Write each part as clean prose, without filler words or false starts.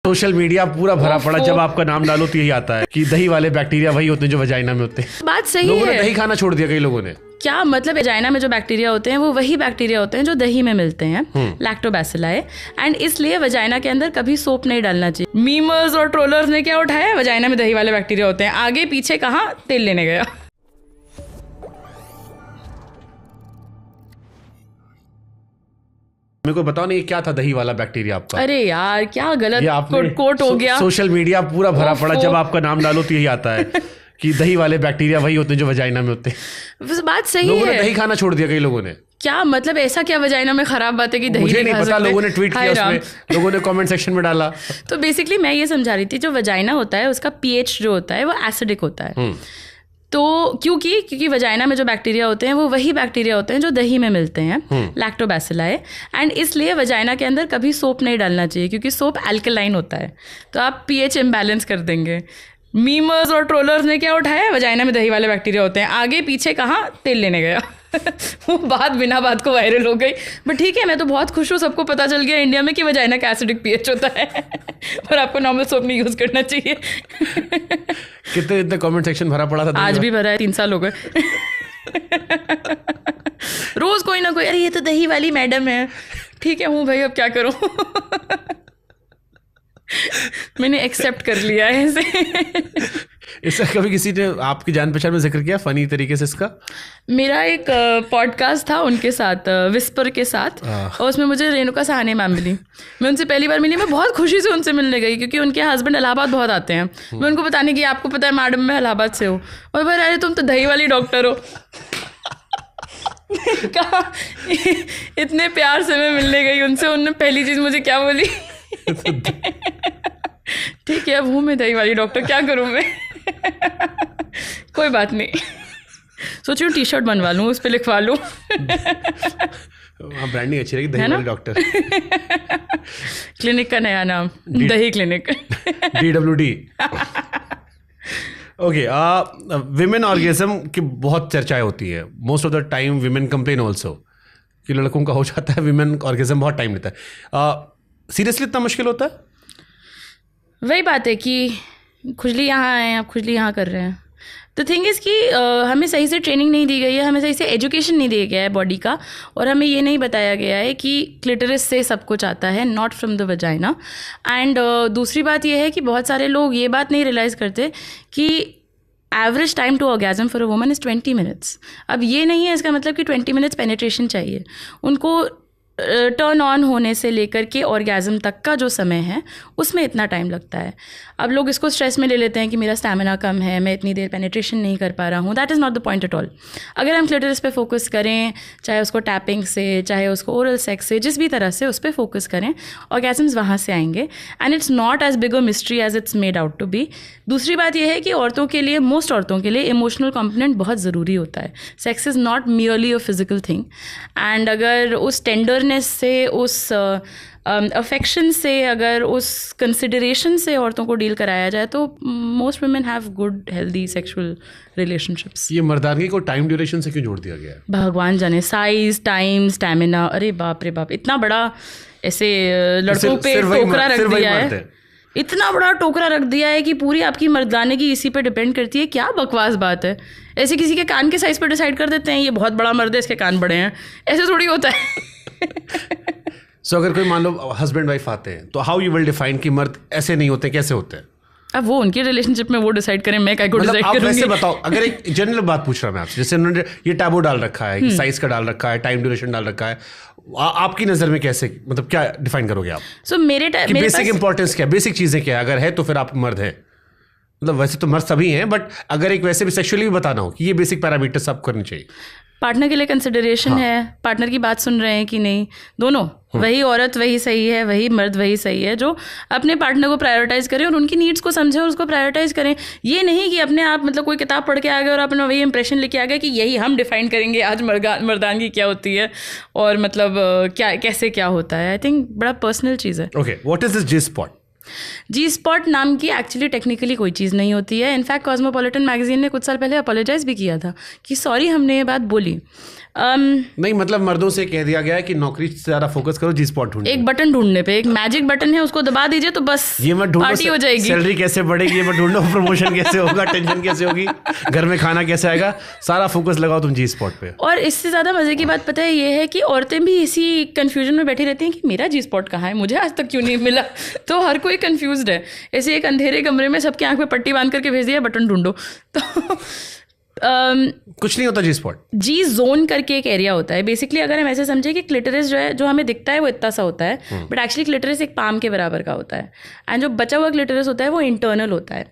Social media पूरा भरा पड़ा, जब आपका नाम डालो तो यही आता है कि दही वाले बैक्टीरिया वही होते हैं जो वजाइना में होते हैं। बात सही लोगों है। ने दही खाना छोड़ दिया कई लोगों ने। क्या मतलब वजाइना में जो बैक्टीरिया होते हैं वो वही बैक्टीरिया होते हैं जो दही में मिलते हैं, लैक्टोबैसिलाई। एंड इसलिए वजाइना के अंदर कभी सोप नहीं डालना चाहिए। मीमर्स और ट्रोलर्स ने क्या उठाया, वजाइना में दही वाले बैक्टीरिया होते हैं, आगे पीछे कहाँ तेल लेने गया। मेरे को बताओ नहीं क्या था दही वाला बैक्टीरिया आपका। अरे यार क्या गलत आपने कोट हो गया। सोशल मीडिया पूरा भरा पड़ा, जब आपका नाम डालो तो यही आता है कि दही वाले बैक्टीरिया वही होते हैं जो वजाइना में होते हैं। बात सही लोगों ने है। दही खाना छोड़ दिया कई लोगों ने। क्या मतलब ऐसा क्या वजाइना में खराब बात है कि दही मुझे नहीं खा पता, सकते? लोगों ने ट्वीट किया उसमें, लोगों ने कमेंट सेक्शन में डाला। तो बेसिकली मैं ये समझा रही थी, जो वजाइना होता है उसका पीएच जो होता है वो एसिडिक होता है। तो क्योंकि वजाइना में जो बैक्टीरिया होते हैं वो वही बैक्टीरिया होते हैं जो दही में मिलते हैं, लैक्टोबैसिलाई। एंड इसलिए वजाइना के अंदर कभी सोप नहीं डालना चाहिए, क्योंकि सोप अल्कलाइन होता है, तो आप पीएच इम्बैलेंस कर देंगे। मीमर्स और ट्रोलर्स ने क्या उठाया, वजाइना में दही वाले बैक्टीरिया होते हैं, आगे पीछे कहाँ तेल लेने गया। वो बात बिना बात को वायरल हो गई। बट ठीक है, मैं तो बहुत खुश हूँ, सबको पता चल गया इंडिया में कि वजाइना का एसिडिक पीएच होता है। और आपको नॉर्मल सोप नहीं यूज करना चाहिए। कितने कमेंट सेक्शन भरा पड़ा था। आज भी भरा है, 3 साल हो गए। रोज कोई ना कोई, अरे ये तो दही वाली मैडम है। ठीक है हूँ भाई, अब क्या करूँ। मैंने एक्सेप्ट कर लिया है इसे। इसका कभी किसी ने आपकी जान पहचान में जिक्र किया फनी तरीके से इसका? मेरा एक पॉडकास्ट था उनके साथ, विस्पर के साथ, और उसमें मुझे रेणुका सहानी मैम मिली। मैं उनसे पहली बार मिली, मैं बहुत खुशी से उनसे मिलने गई, क्योंकि उनके हस्बैंड इलाहाबाद बहुत आते हैं। मैं उनको बताने की, आपको पता है मैडम मैं इलाहाबाद से हूँ। और भाई अरे तुम तो दही वाली डॉक्टर हो। कहा इतने प्यार से मैं मिलने गई उनसे, उन्होंने पहली चीज़ मुझे क्या बोली, ठीक है अब हूँ मैं दही वाली डॉक्टर, क्या करूँ मैं। कोई बात नहीं, सोच रही हूँ टी-शर्ट बनवा लूँ, उस पर लिखवा लूँ। ब्रांडिंग अच्छी रहेगी, दही वाली डॉक्टर। क्लिनिक का नया नाम, दही clinic. DWD। Okay, women orgasm की बहुत चर्चाएं होती है। Most of the time women complain also कि लड़कों का हो जाता है, विमेन ऑर्गेज्म बहुत टाइम लेता है। सीरियसली इतना मुश्किल होता है? वही बात है कि खुजली यहाँ है, आप खुजली यहाँ कर रहे हैं। द थिंग इज़ कि हमें सही से ट्रेनिंग नहीं दी गई है, हमें सही से एजुकेशन नहीं दिया गया है बॉडी का, और हमें ये नहीं बताया गया है कि क्लिटरिस से सब कुछ आता है, not from the vagina. And दूसरी बात ये है कि बहुत सारे लोग ये बात नहीं रियलाइज़ करते कि average time to orgasm for a woman is 20 minutes. अब ये नहीं है इसका मतलब कि 20 मिनट्स पेनिट्रेशन चाहिए उनको। टर्न ऑन होने से लेकर के ऑर्गेज़म तक का जो समय है उसमें इतना टाइम लगता है। अब लोग इसको स्ट्रेस में ले लेते हैं कि मेरा स्टैमिना कम है, मैं इतनी देर पेनिट्रेशन नहीं कर पा रहा हूँ। That is not the point at all. अगर हम क्लिटरिस पे फोकस करें, चाहे उसको टैपिंग से, चाहे उसको ओरल सेक्स से, जिस भी तरह से उस पर फोकस करें, ऑर्गेज़म्स वहाँ से आएंगे। And it's not as big a mystery as it's made out to be. दूसरी बात यह है कि औरतों के लिए, मोस्ट औरतों के लिए इमोशनल कंपोनेंट बहुत ज़रूरी होता है। Sex is not merely a physical thing. And अगर उस टेंडरनेस से, उस अफेक्शन से, अगर उस कंसिडरेशन से औरतों को डील कराया जाए तो most women have good healthy sexual relationships. ये मर्दानगी को टाइम ड्यूरेशन से क्यों जोड़ दिया गया है? भगवान जाने, साइज, टाइम, स्टैमिना, अरे बाप रे बाप, इतना बड़ा ऐसे लड़कों पे टोकरा रख दिया है, इतना बड़ा टोकरा रख दिया है कि पूरी आपकी मर्दानगी इसी पे डिपेंड करती है। क्या बकवास बात है। ऐसे किसी के कान के साइज पर डिसाइड कर देते हैं, ये बहुत बड़ा मर्द है इसके कान बड़े हैं, ऐसे थोड़ी होता है। सो अगर कोई मान लो हस्बैंड वाइफ आते हैं तो हाउ यू विल डिफाइन कि मर्द ऐसे नहीं होते, कैसे होते हैं? अब वो उनकी रिलेशनशिप में वो डिसाइड करें, मैं क्या को डिसाइड आप करूंगी? वैसे बताओ, अगर एक जनरल बात पूछ रहा मैं आपसे, जैसे उन्होंने ये टैबू डाल रखा है कि साइज का डाल रखा है, टाइम ड्यूरेशन डाल रखा है, आपकी नज़र में कैसे, मतलब क्या डिफाइन करोगे आप? सो मेरे बेसिक इंपॉर्टेंस क्या, बेसिक चीज़ें क्या है? अगर है तो फिर आप मर्द हैं। मतलब वैसे तो मर्द सभी हैं, बट अगर एक वैसे भी सेक्सुअली भी बताना हो कि ये बेसिक पैरामीटर्स आप करनी चाहिए। पार्टनर के लिए कंसिडरेशन है, पार्टनर की बात सुन रहे हैं कि नहीं, दोनों, वही औरत वही सही है, वही मर्द वही सही है, जो अपने पार्टनर को प्रायोरिटाइज करें और उनकी नीड्स को समझें और उसको प्रायोरिटाइज करें। ये नहीं कि अपने आप मतलब कोई किताब पढ़ के आ गए और अपना वही इंप्रेशन लेके आ गए कि यही हम डिफाइन करेंगे आज मर्दानगी क्या होती है और मतलब क्या कैसे क्या होता है। आई थिंक बड़ा पर्सनल चीज़ है। Okay, what is this G spot? G spot नाम की एक्चुअली टेक्निकली कोई चीज़ नहीं होती है. इनफैक्ट कॉस्मोपॉलिटन मैगजीन ने कुछ साल पहले अपोलोजाइज भी किया था कि सॉरी हमने ये बात बोली. नहीं मतलब मर्दों से कह दिया गया है कि नौकरी से ज़्यादा फोकस करो जी स्पॉट ढूंढने. एक बटन ढूंढने पे, एक मैजिक बटन है, उसको दबा दीजिए तो बस ये मत ढूंढो पार्टी हो जाएगी. सैलरी कैसे बढ़ेगी ये मत ढूंढो, प्रमोशन कैसे होगा, टेंशन कैसे होगी, घर में खाना कैसे आएगा, सारा फोकस लगाओ तुम जी स्पॉट पे. और इससे ज़्यादा मज़े की बात पता है ये है कि औरतें भी इसी कन्फ्यूजन में बैठी रहती हैं कि मेरा जी स्पॉट कहाँ है, मुझे आज तक क्यों नहीं मिला. तो हर कोई कन्फ्यूज्ड है. ऐसे एक अंधेरे कमरे में सबकी आंख में पट्टी बांध करके भेज दिया बटन ढूंढो. तो कुछ नहीं होता जी स्पॉट. जी जोन करके एक एरिया होता है. बेसिकली अगर हम ऐसे समझे कि क्लिटरिस जो है, जो हमें दिखता है वो इतना सा होता है, बट एक्चुअली क्लिटरिस एक पाम के बराबर का होता है. एंड जो बचा हुआ क्लिटरिस होता है वो इंटरनल होता है.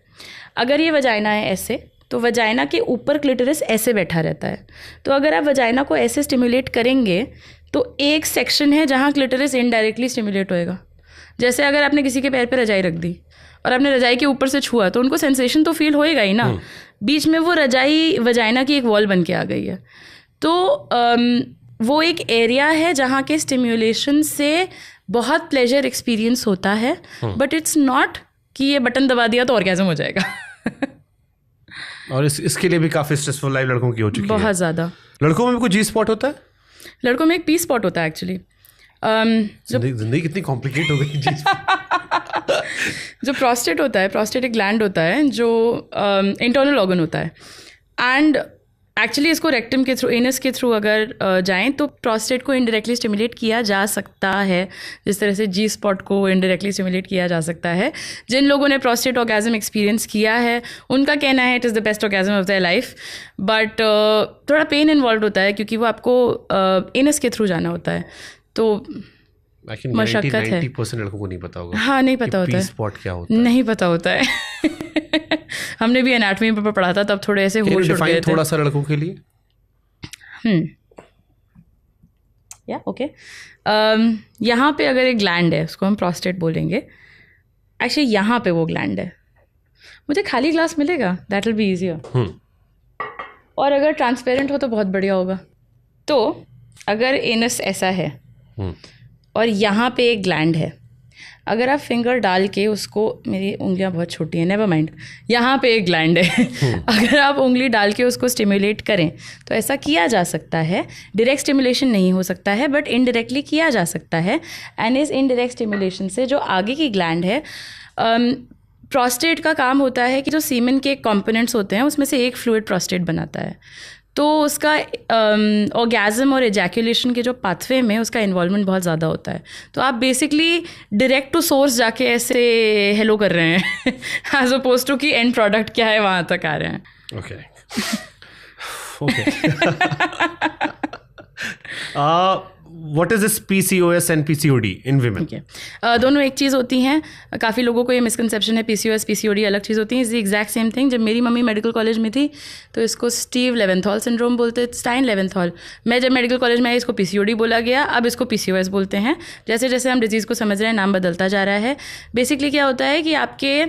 अगर ये वजाइना है ऐसे, तो वजाइना के ऊपर क्लिटरिस ऐसे बैठा रहता है. तो अगर आप वजाइना को ऐसे स्टिमुलेट करेंगे तो एक सेक्शन है जहाँ क्लिटरिस इनडायरेक्टली स्टिमुलेट होएगा. जैसे अगर आपने किसी के पैर पे रजाई रख दी और आपने रजाई के ऊपर से छुआ तो उनको सेंसेशन तो फील होएगा ही ना. बीच में वो रजाई वजाइना की एक वॉल बन के आ गई है. तो वो एक एरिया है जहाँ के स्टिम्युलेशन से बहुत प्लेजर एक्सपीरियंस होता है, बट इट्स नॉट कि ये बटन दबा दिया तो ऑर्गेज़म हो जाएगा. और इसके लिए भी काफ़ी स्ट्रेसफुल लाइफ लड़कों की हो चुकी है. बहुत ज़्यादा. लड़कों में भी कोई जी स्पॉट होता है? लड़कों में एक पी स्पॉट होता है एक्चुअली. जिंदगी कितनी कॉम्प्लिकेट हो गई जी. जो प्रोस्टेट होता है, प्रोस्टेट एक ग्लैंड होता है जो इंटरनल ऑर्गन होता है. एंड एक्चुअली इसको रेक्टम के थ्रू, एनस के थ्रू अगर जाएं तो प्रोस्टेट को इनडायरेक्टली स्टिमुलेट किया जा सकता है, जिस तरह से जी स्पॉट को इनडायरेक्टली स्टिमुलेट किया जा सकता है. जिन लोगों ने प्रोस्टेट ऑर्गेज़म एक्सपीरियंस किया है उनका कहना है it is the best orgasm of their life. But थोड़ा पेन इन्वॉल्व होता है क्योंकि वो आपको एनस के थ्रू जाना होता है. तो मशक्कत है. 90% लड़कों को नहीं पता होगा. हाँ, नहीं पता होता है. स्पॉट क्या होता है नहीं पता होता है. हमने भी एनाटॉमी पर पढ़ा था तब थोड़े ऐसे होश उड़ गए थे. थोड़ा सा लड़कों के लिए. या ओके. यहाँ पे अगर एक ग्लैंड है उसको हम प्रोस्टेट बोलेंगे. एक्चुअली यहाँ पे वो ग्लैंड है. मुझे खाली ग्लास मिलेगा, दैट विल बी ईजियर. और अगर ट्रांसपेरेंट हो तो बहुत बढ़िया होगा. तो अगर एनस ऐसा है और यहाँ पे एक ग्लैंड है, अगर आप फिंगर डाल के उसको, मेरी उंगलियां बहुत छोटी हैं, नेवर माइंड, यहाँ पे एक ग्लैंड है. अगर आप उंगली डाल के उसको स्टिमुलेट करें तो ऐसा किया जा सकता है. डायरेक्ट स्टिमुलेशन नहीं हो सकता है बट इनडायरेक्टली किया जा सकता है. एंड इस इनडायरेक्ट स्टिमुलेशन से जो आगे की ग्लैंड है, प्रोस्टेट का काम होता है कि जो सीमेन के कंपोनेंट्स होते हैं उसमें से एक फ्लूइड प्रोस्टेट बनाता है. तो उसका ऑर्गेज़म और एजैकुलेशन के जो पाथवे में उसका इन्वॉल्वमेंट बहुत ज़्यादा होता है. तो आप बेसिकली डायरेक्ट टू सोर्स जाके ऐसे हेलो कर रहे हैं एज अपोज टू कि एंड प्रोडक्ट क्या है वहाँ तक आ रहे हैं. Okay. What is this PCOS and PCOD in women? दोनों एक चीज़ होती हैं. काफ़ी लोगों को ये मिसकंसेप्शन है PCOS PCOD अलग चीज़ होती है. Is the exact same thing. जब मेरी मम्मी मेडिकल कॉलेज में थी तो इसको स्टीव लेवेंथॉल सिंड्रोम बोलते, स्टाइन लेवेंथॉल. मैं जब मेडिकल कॉलेज में आई इसको PCOD बोला गया, अब इसको PCOS बोलते हैं. जैसे जैसे हम डिजीज़ को समझ रहे हैं नाम बदलता जा रहा है. बेसिकली क्या होता है कि आपके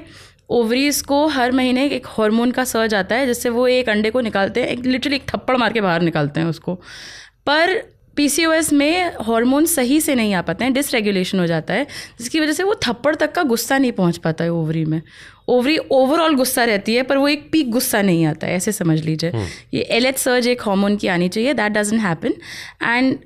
ओवरीज को हर महीने एक हार्मोन का सर्ज आता है जिससे वो एक अंडे को निकालते हैं, लिटरली एक थप्पड़ मार के बाहर निकालते हैं उसको. पर PCOS में हार्मोन सही से नहीं आ पाते हैं, डिसरेगुलेशन हो जाता है, जिसकी वजह से वो थप्पड़ तक का गुस्सा नहीं पहुंच पाता है ओवरी में. ओवरी ओवरऑल गुस्सा रहती है पर वो एक पीक गुस्सा नहीं आता है, ऐसे समझ लीजिए. ये LH सर्ज एक हार्मोन की आनी चाहिए, that doesn't happen. And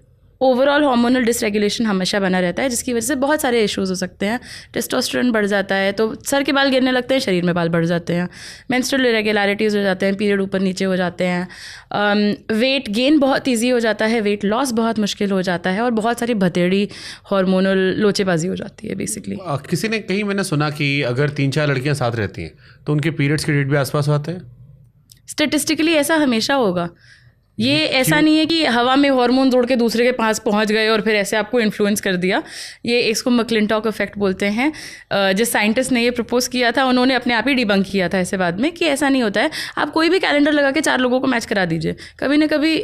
overall hormonal dysregulation हमेशा बना रहता है जिसकी वजह से बहुत सारे इश्यूज हो सकते हैं. टेस्टोस्टेरोन बढ़ जाता है तो सर के बाल गिरने लगते हैं, शरीर में बाल बढ़ जाते हैं. मेंस्ट्रुअल इरेगुलरिटीज़ हो जाते हैं, पीरियड ऊपर नीचे हो जाते हैं. वेट गेन बहुत ईजी हो जाता है, वेट लॉस बहुत मुश्किल हो जाता है और बहुत सारी भतेड़ी हार्मोनल लोचेबाजी हो जाती है बेसिकली. किसी ने कहीं मैंने सुना कि अगर 3-4 लड़कियाँ साथ रहती हैं तो उनके पीरियड्स के डेट भी आसपास आते हैं. स्टेटिस्टिकली ऐसा हमेशा होगा. ये ऐसा नहीं है कि हवा में हार्मोन जोड़ के दूसरे के पास पहुंच गए और फिर ऐसे आपको इन्फ्लुएंस कर दिया. ये इसको मैक्लिंटॉक इफेक्ट बोलते हैं. जिस साइंटिस्ट ने ये प्रपोज किया था उन्होंने अपने आप ही डिबंक किया था ऐसे बाद में कि ऐसा नहीं होता है. आप कोई भी कैलेंडर लगा के 4 लोगों को मैच करा दीजिए, कभी ना कभी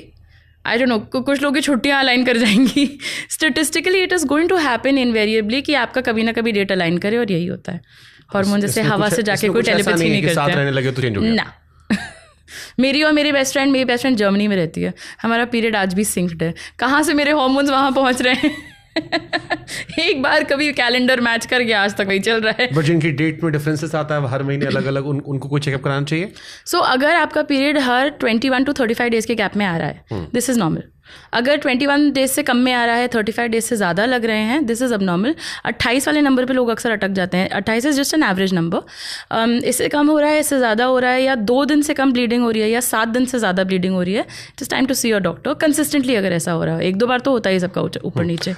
आई डोंट नो कुछ लोगों की छुट्टियां अलाइन कर जाएंगी. Statistically it is going to happen invariably कि आपका कभी ना कभी डेट अलाइन करे और यही होता है. हार्मोन जैसे हवा से जाके कोई टेलीपैथी नहीं करते ना. मेरी और मेरी बेस्ट फ्रेंड जर्मनी में रहती है. हमारा पीरियड आज भी सिंक्ड है. कहाँ से मेरे हार्मोन्स वहाँ पहुँच रहे हैं एक बार कभी कैलेंडर मैच कर गया, आज तक वही चल रहा है। बट जिनकी डेट में डिफरेंसेस आता है हर महीने अलग अलग, उनको कोई चेकअप कराना चाहिए? सो अगर आपका पीरियड हर 21 to 35 डेज के गैप में आ रहा है, दिस इज़ नॉर्मल। अगर 21 डेज से कम में आ रहा है, 35 डेज से ज़्यादा लग रहे हैं, दिस इज़ अब नॉर्मल। 28 वाले नंबर पे लोग अक्सर अटक जाते हैं। 28 is just an average number. इससे कम हो रहा है, इससे ज़्यादा हो रहा है, या 2 दिन से कम ब्लीडिंग हो रही है, या 7 दिन से ज़्यादा ब्लीडिंग हो रही है, it's time to see your doctor. Consistently अगर ऐसा हो रहा है, 1-2 बार तो होता ही सबका ऊपर नीचे।